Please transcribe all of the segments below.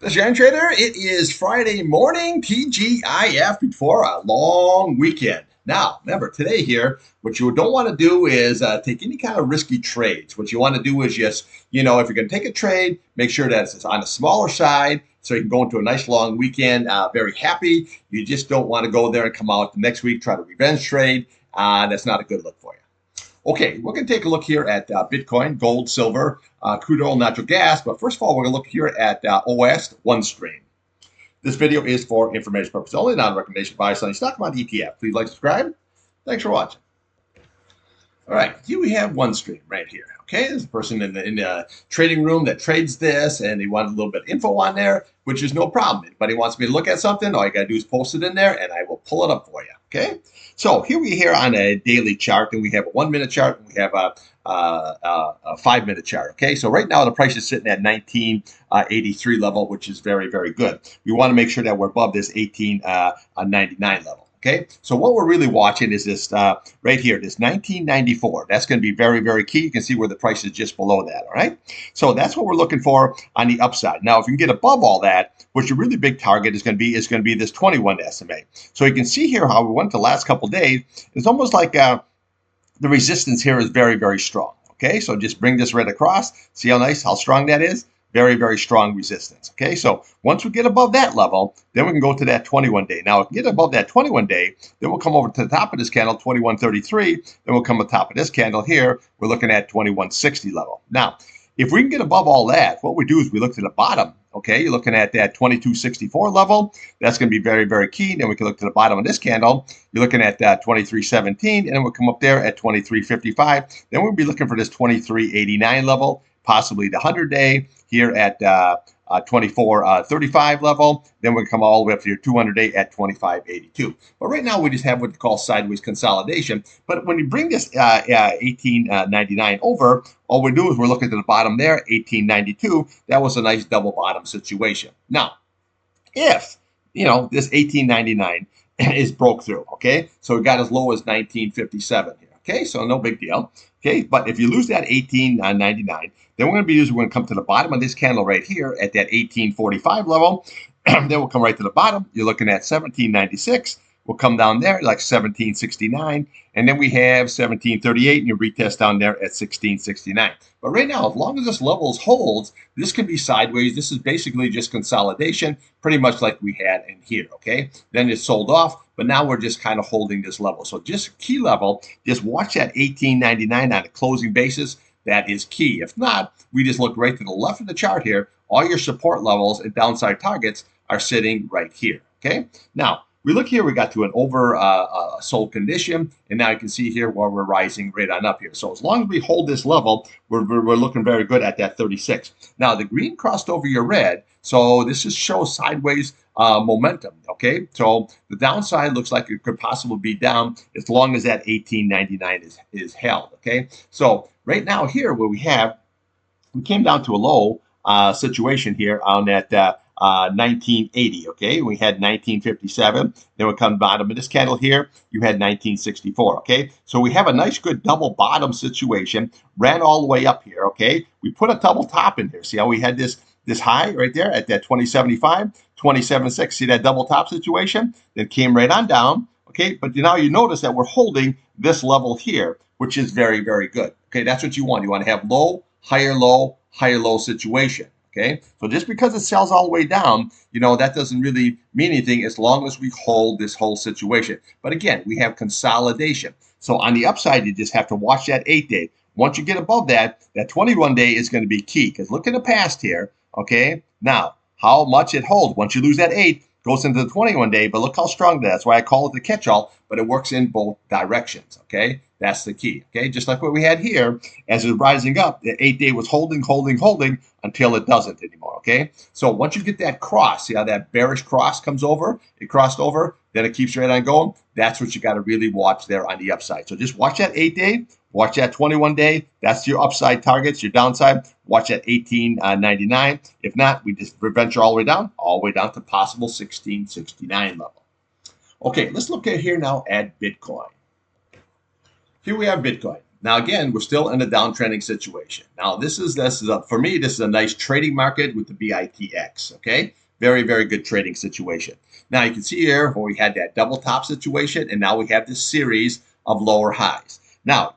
This is Irontrader. It is Friday morning, TGIF, before a long weekend. Now, remember, today here, what you don't want to do is take any kind of risky trades. What you want to do is just, if you're going to take a trade, make sure that it's on the smaller side so you can go into a nice long weekend very happy. You just don't want to go there and come out the next week, try to revenge trade. That's not a good look for you. Okay, we're going to take a look here at Bitcoin, gold, silver, crude oil, natural gas. But first of all, we're going to look here at OS1Stream. This video is for information purposes only, not a recommendation to buy or sell any stock on ETF. Please like, subscribe. Thanks for watching. All right, here we have OneStream right here. Okay, there's a person in the trading room that trades this, and he wanted a little bit of info on there, which is no problem. Anybody wants me to look at something, all you got to do is post it in there, and I will pull it up for you. Okay, so here we are on a daily chart, and we have a 1 minute chart, and we have a 5 minute chart. Okay, so right now the price is sitting at 1983 level, which is very, very good. We want to make sure that we're above this 1899 level. Okay, so what we're really watching is this right here, this 1994. That's going to be very, very key. You can see where the price is just below that. All right, so that's what we're looking for on the upside. Now, if you can get above all that, what your really big target is going to be this 21 SMA. So you can see here how we went the last couple of days. It's almost like the resistance here is very, very strong. Okay, so just bring this right across. See how nice, how strong that is? Very, very strong resistance. Okay, so once we get above that level, then we can go to that 21 day. Now, if we get above that 21 day, then we'll come over to the top of this candle, 2133. Then we'll come to the top of this candle here. We're looking at 2160 level. Now, if we can get above all that, what we do is we look to the bottom. Okay, you're looking at that 2264 level. That's going to be very, very key. Then we can look to the bottom of this candle. You're looking at 2317, and then we'll come up there at 2355. Then we'll be looking for this 2389 level, possibly the 100-day here at 2435 level. Then we'll come all the way up to your 200-day at 2582. But right now we just have what we call sideways consolidation. But when you bring this 1899 over, all we do is we're looking to the bottom there, 1892. That was a nice double bottom situation. Now, if this 1899 is broke through, okay, so we got as low as 1957 here. Okay, so no big deal. Okay, but if you lose that 1899, then we're going to come to the bottom of this candle right here at that 1845 level. Then we'll come right to the bottom. You're looking at 1796. We'll come down there like 1769, and then we have 1738, and you retest down there at 1669. But right now, as long as this levels holds, this can be sideways. This is basically just consolidation, pretty much like we had in here. Okay, then it sold off, but now we're just kind of holding this level. So just key level, just watch that 1899 on a closing basis. That is key. If not, we just look right to the left of the chart here. All your support levels and downside targets are sitting right here. Okay, now we look here, we got to an oversold condition, and now you can see here where we're rising right on up here. So as long as we hold this level, we're looking very good at that 36. Now the green crossed over your red, so this just shows sideways momentum. Okay, so the downside looks like it could possibly be down as long as that 1899 is held. Okay, so right now here where we came down to a low situation here on that 1980. Okay, we had 1957. Then we come bottom of this candle here. You had 1964. Okay, so we have a nice, good double bottom situation. Ran all the way up here. Okay, we put a double top in there. See how we had this high right there at that 2075, 276. See that double top situation? Then came right on down. Okay, but now you notice that we're holding this level here, which is very, very good. Okay, that's what you want. You want to have low, higher low situation. Okay, so just because it sells all the way down, that doesn't really mean anything as long as we hold this whole situation. But again, we have consolidation. So on the upside, you just have to watch that 8-day. Once you get above that 21-day is going to be key, because look in the past here. Okay, now how much it holds. Once you lose that 8, goes into the 21-day, but look how strong that is. That's why I call it the catch-all, but it works in both directions. Okay, that's the key. Okay, just like what we had here, as it was rising up, the 8-day was holding until it doesn't anymore. Okay, so once you get that cross, see how that bearish cross comes over, it crossed over, then it keeps right on going. That's what you got to really watch there on the upside. So just watch that 8-day, watch that 21-day. That's your upside targets. Your downside, watch that 1899. If not, we just venture all the way down to possible 1669 level. Okay, let's look at here now at Bitcoin. Here we have Bitcoin. Now, again, we're still in a downtrending situation. Now, for me, this is a nice trading market with the BITX. Okay, very, very good trading situation. Now, you can see here where we had that double top situation, and now we have this series of lower highs. Now,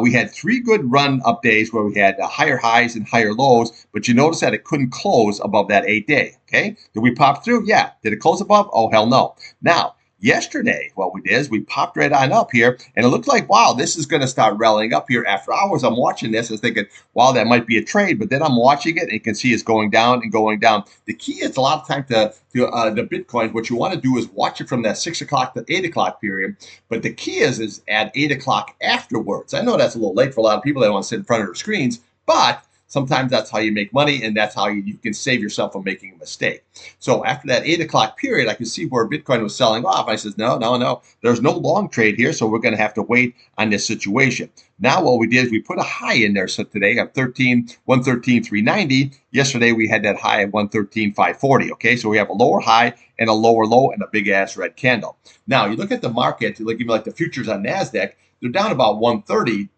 we had 3 good run up days where we had higher highs and higher lows, but you notice that it couldn't close above that 8-day. Okay, did we pop through? Yeah. Did it close above? Oh, hell no. Now, yesterday, what we did is we popped right on up here, and it looked like, wow, this is going to start rallying up here. After hours, I'm watching this and thinking, wow, that might be a trade, but then I'm watching it, and you can see it's going down and going down. The key is a lot of time to the Bitcoin, what you want to do is watch it from that 6 o'clock to 8 o'clock period, but the key is at 8 o'clock afterwards. I know that's a little late for a lot of people that want to sit in front of their screens, but sometimes that's how you make money, and that's how you can save yourself from making a mistake. So after that 8 o'clock period, I could see where Bitcoin was selling off. I said, no, there's no long trade here, so we're going to have to wait on this situation. Now what we did is we put a high in there. So today at 113,390. Yesterday we had that high at 113,540. Okay, so we have a lower high and a lower low and a big ass red candle. Now you look at the market, even like the futures on Nasdaq, they're down about 130,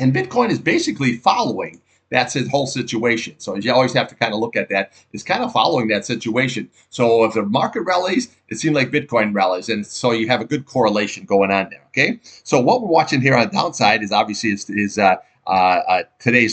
and Bitcoin is basically following that's his whole situation. So you always have to kind of look at that. It's kind of following that situation. So if the market rallies, it seems like Bitcoin rallies. And so you have a good correlation going on there. Okay. So what we're watching here on the downside is obviously today's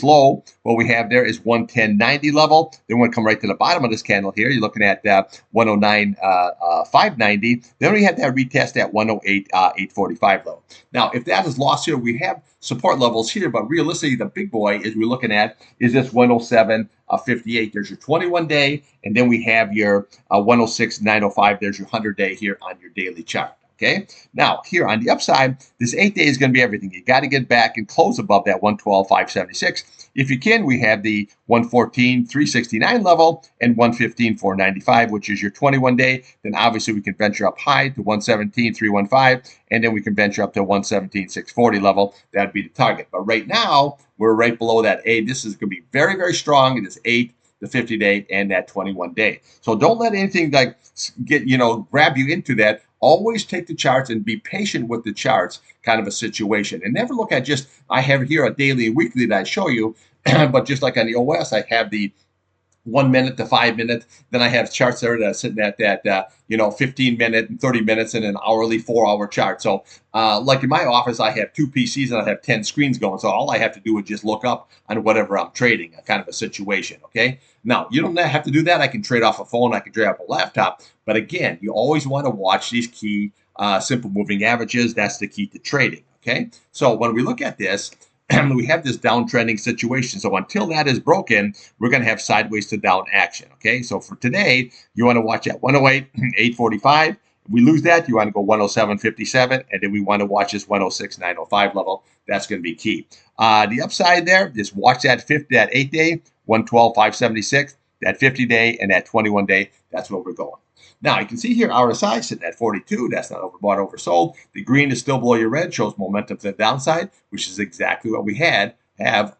low. What we have there is 110.90 level. Then we're going to come right to the bottom of this candle here. You're looking at 109.590. Then we have that retest at 108.845 level. Now, if that is lost here, we have support levels here, but realistically, the big boy is we're looking at is this 107.58. There's your 21-day, and then we have your 106.905. There's your 100-day here on your daily chart. Okay. Now, here on the upside, this 8-day is going to be everything. You got to get back and close above that 112.576. If you can, we have the 114.369 level and 115.495, which is your 21-day. Then obviously we can venture up high to 117.315, and then we can venture up to 117.640 level. That'd be the target. But right now, we're right below that 8. This is going to be very, very strong in this 8, the 50-day, and that 21-day. So don't let anything like grab you into that. Always take the charts and be patient with the charts kind of a situation. And never look at just, I have here a daily and weekly that I show you, but just like on the OS, I have the 1 minute to 5 minute. Then I have charts there that are sitting at that, 15 minute and 30 minutes and an hourly 4-hour chart. So like in my office, I have 2 PCs and I have 10 screens going. So all I have to do is just look up on whatever I'm trading, kind of a situation. Okay. Now, you don't have to do that. I can trade off a phone. I can trade off a laptop. But again, you always want to watch these key simple moving averages. That's the key to trading. Okay. So when we look at this, we have this downtrending situation. So until that is broken, we're going to have sideways to down action. Okay. So for today, you want to watch at 108.845. If we lose that, you want to go 107.57. And then we want to watch this 106.905 level. That's going to be key. The upside there, just watch that 8-day, 112.576, that 50-day, and that 21-day. That's where we're going. Now, you can see here RSI sitting at 42. That's not overbought, oversold. The green is still below your red, shows momentum to the downside, which is exactly what we have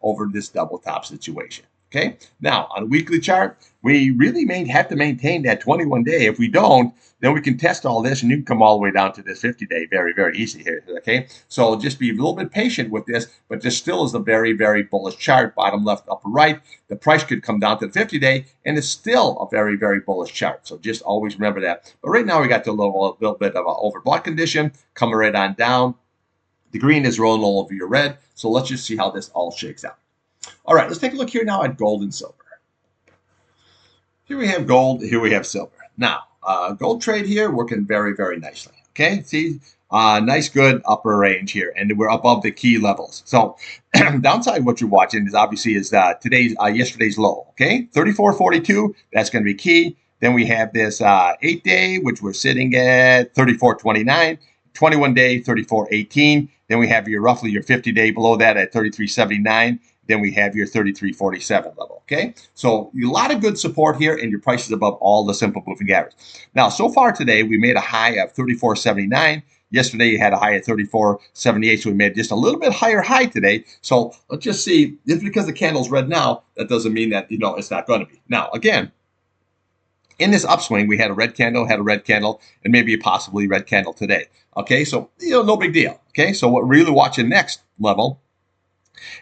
over this double top situation. Okay. Now, on a weekly chart, we really have to maintain that 21-day. If we don't, then we can test all this, and you can come all the way down to this 50-day very, very easy here. Okay. So just be a little bit patient with this, but this still is a very, very bullish chart, bottom left, upper right. The price could come down to the 50-day, and it's still a very, very bullish chart. So just always remember that. But right now, we got a little bit of an overbought condition coming right on down. The green is rolling all over your red. So let's just see how this all shakes out. All right, let's take a look here now at gold and silver. Here we have gold, here we have silver. Now, gold trade here working very, very nicely. Okay, see, nice, good upper range here, and we're above the key levels. So, downside, what you're watching is obviously yesterday's low. Okay, 34.42. That's going to be key. Then we have this 8-day, which we're sitting at 34.29. 21-day, 34.18. Then we have roughly your 50-day below that at 33.79. Then we have your 33.47 level. Okay, so a lot of good support here, and your price is above all the simple moving average. Now, so far today, we made a high of 34.79. Yesterday, you had a high of 34.78, so we made just a little bit higher high today. So let's just see. Just because the candle's red now, that doesn't mean that it's not going to be. Now, again, in this upswing, we had a red candle, and maybe a possibly red candle today. Okay, so no big deal. Okay, so what we're really watching next level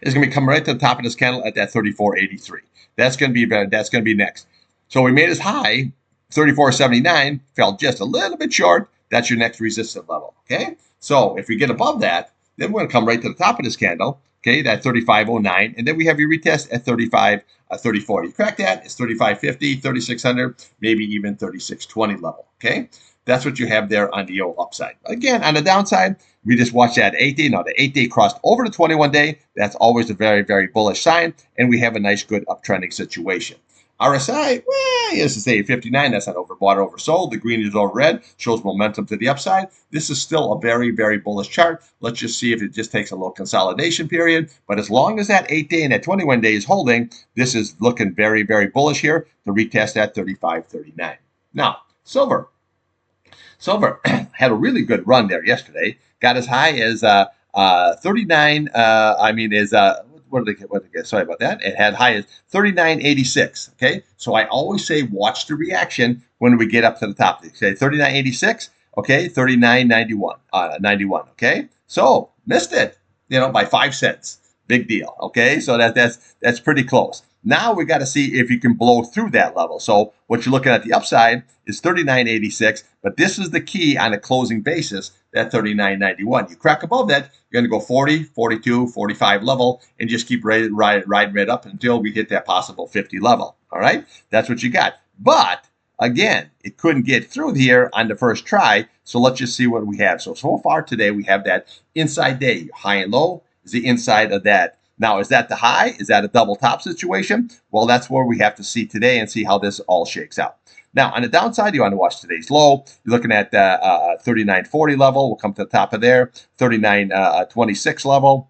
It's going to be coming right to the top of this candle at that 34.83. That's going to be next. So we made as high 34.79, fell just a little bit short. That's your next resistance level. Okay. So if we get above that, then we're going to come right to the top of this candle. Okay, that 35.09, and then we have your retest at 35.34. You crack that, it's 35.50, 3600, maybe even 36.20 level. Okay, that's what you have there on the old upside. Again, on the downside, we just watched that 8-day. Now the 8-day crossed over the 21-day. That's always a very, very bullish sign, and we have a nice, good uptrending situation. RSI, well, yes, it's 859. That's not overbought or oversold. The green is over red, shows momentum to the upside. This is still a very, very bullish chart. Let's just see if it just takes a little consolidation period. But as long as that 8-day and that 21-day is holding, this is looking very, very bullish here to retest at 35.39. Now, silver. Silver had a really good run there yesterday. Got as high as 39. What did they get? Sorry about that. It had high as 39.86. Okay, so I always say watch the reaction when we get up to the top. They say 39.86. Okay, 39.91. 91. Okay, so missed it. By 5 cents. Big deal. Okay, so that's pretty close. Now we got to see if you can blow through that level. So what you're looking at the upside is 39.86, but this is the key on a closing basis, that 39.91. You crack above that, you're going to go 40, 42, 45 level, and just keep riding right up until we hit that possible 50 level. All right, that's what you got. But again, it couldn't get through here on the first try. So let's just see what we have. So far today, we have that inside day, high and low is the inside of that. Now, is that the high? Is that a double top situation? Well, that's where we have to see today and see how this all shakes out. Now, on the downside, you want to watch today's low. You're looking at 39.40 level. We'll come to the top of there, 39.26 level.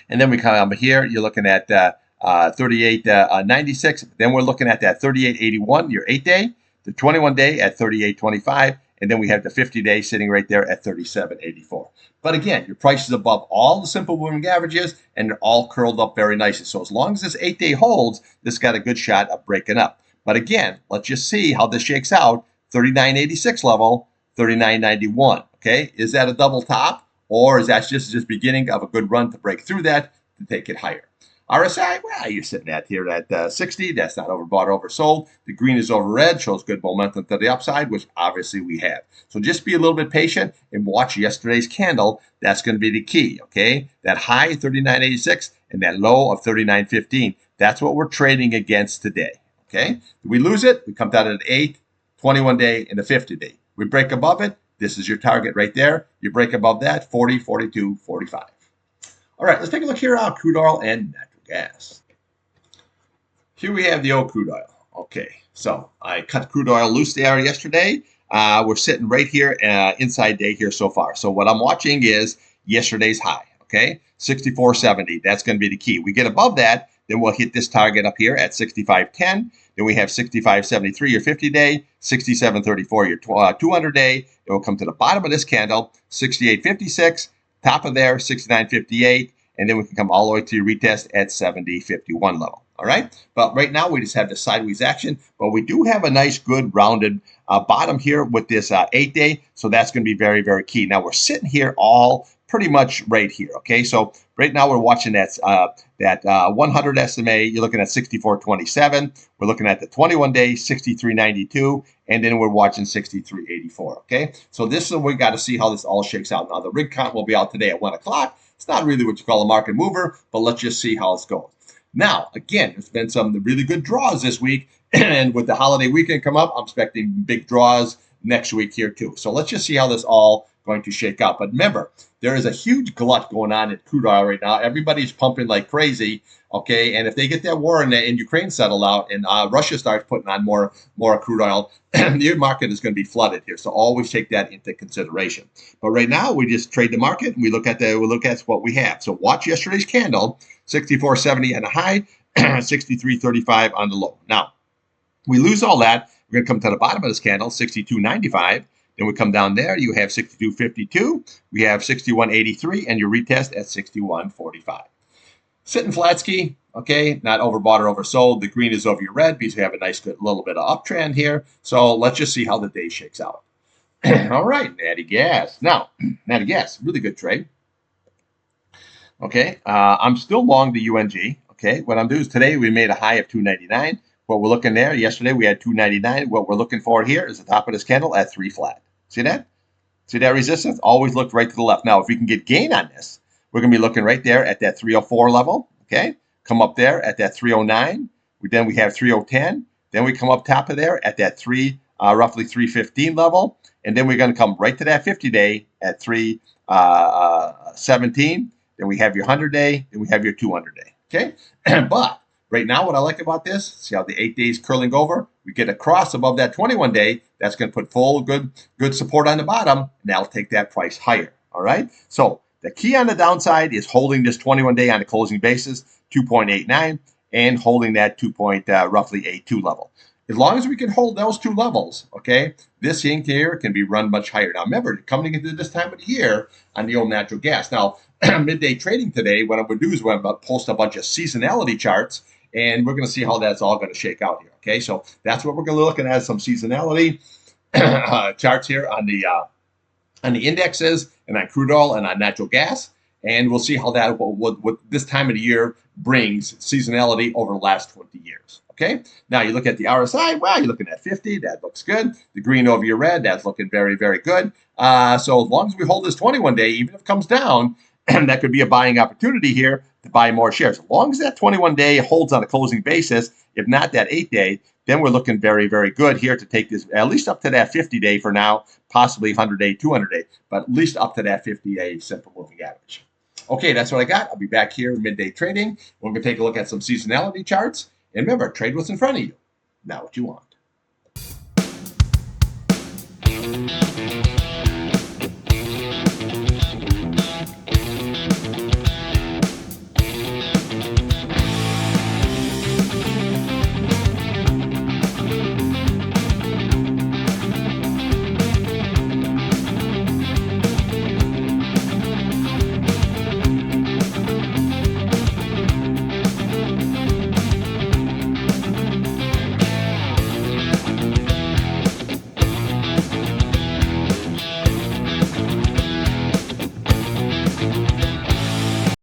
And then we come over here. You're looking at 38.96. Then we're looking at that 38.81, your 8-day, the 21-day at 38.25. And then we have the 50-day sitting right there at 37.84. But again, your price is above all the simple moving averages, and they're all curled up very nicely. So as long as this 8-day holds, this got a good shot of breaking up. But again, let's just see how this shakes out. 39.86 level, 39.91. Okay, is that a double top, or is that just beginning of a good run to break through that to take it higher? RSI, well, you're sitting at here at 60. That's not overbought or oversold. The green is over red, shows good momentum to the upside, which obviously we have. So just be a little bit patient and watch yesterday's candle. That's going to be the key, okay? That high, 39.86, and that low of 39.15. That's what we're trading against today, okay? If we lose it, we come down at an 8, 21-day, and a 50-day. We break above it. This is your target right there. You break above that, 40, 42, 45. All right, let's take a look here on crude oil and natural gas. Here we have the old crude oil. Okay, so I cut crude oil loose there yesterday. We're sitting right here inside day here so far. So what I'm watching is yesterday's high, okay? 64.70, that's going to be the key. We get above that, then we'll hit this target up here at 65.10. Then we have 65.73, your 50-day, 67.34, your 200-day. It will come to the bottom of this candle, 68.56, top of there, 69.58. And then we can come all the way to your retest at 70.51 level. All right. But right now we just have the sideways action, but we do have a nice, good rounded bottom here with this 8-day. So that's going to be very, very key. Now we're sitting here all pretty much right here. Okay. So right now we're watching that 100 SMA. You're looking at 64.27. We're looking at the 21-day 63.92. And then we're watching 63.84. Okay. So this is we got to see how this all shakes out. Now the rig count will be out today at 1 o'clock. It's not really what you call a market mover, but let's just see how it's going. Now, again, there's been some really good draws this week, and with the holiday weekend come up, I'm expecting big draws next week here too. So let's just see how this all going to shake out. But remember, there is a huge glut going on in crude oil right now. Everybody's pumping like crazy, okay? And if they get that war in Ukraine settled out and Russia starts putting on more crude oil, the market is going to be flooded here. So always take that into consideration. But right now, we just trade the market and we look at what we have. So watch yesterday's candle, 64.70 on the high, 63.35 on the low. Now, we lose all that. We're going to come to the bottom of this candle, 62.95. Then we come down there. You have 62.52. We have 61.83, and your retest at 61.45. Sitting flat ski, okay, not overbought or oversold. The green is over your red because we have a nice good little bit of uptrend here. So let's just see how the day shakes out. All right, Natty Gas. Now, Natty Gas, really good trade. Okay, I'm still long the UNG. Okay, what I'm doing is today we made a high of 299. What we're looking there, yesterday we had 299. What we're looking for here is the top of this candle at 3 flat. See that? See that resistance? Always look right to the left. Now, if we can get gain on this, we're going to be looking right there at that 304 level. Okay, come up there at that 309. Then we have 3010. Then we come up top of there at that roughly 315 level, and then we're going to come right to that 50-day at 317. Then we have your 100-day. Then we have your 200-day. Okay, but right now, what I like about this, see how the 8 days curling over? We get a cross above that 21-day. That's going to put full good support on the bottom, and that'll take that price higher. All right. So the key on the downside is holding this 21-day on a closing basis, 2.89, and holding that roughly 82 level. As long as we can hold those two levels, okay, this ink here can be run much higher. Now, remember, coming into this time of the year on the old natural gas. Now, midday trading today, what I'm going to do is we're going to post a bunch of seasonality charts, and we're going to see how that's all going to shake out here. Okay, so that's what we're going to look at, some seasonality charts here on the indexes and on crude oil and on natural gas, and we'll see how that what this time of the year brings seasonality over the last 20 years. Okay, now you look at the RSI. Well, you're looking at 50. That looks good. The green over your red. That's looking very, very good. So as long as we hold this 21-day, even if it comes down, that could be a buying opportunity here to buy more shares. As long as that 21-day holds on a closing basis, if not that 8-day, then we're looking very, very good here to take this at least up to that 50-day for now, possibly 100-day, 200-day, but at least up to that 50-day simple moving average. Okay, that's what I got. I'll be back here midday trading. We're going to take a look at some seasonality charts. And remember, trade what's in front of you, not what you want.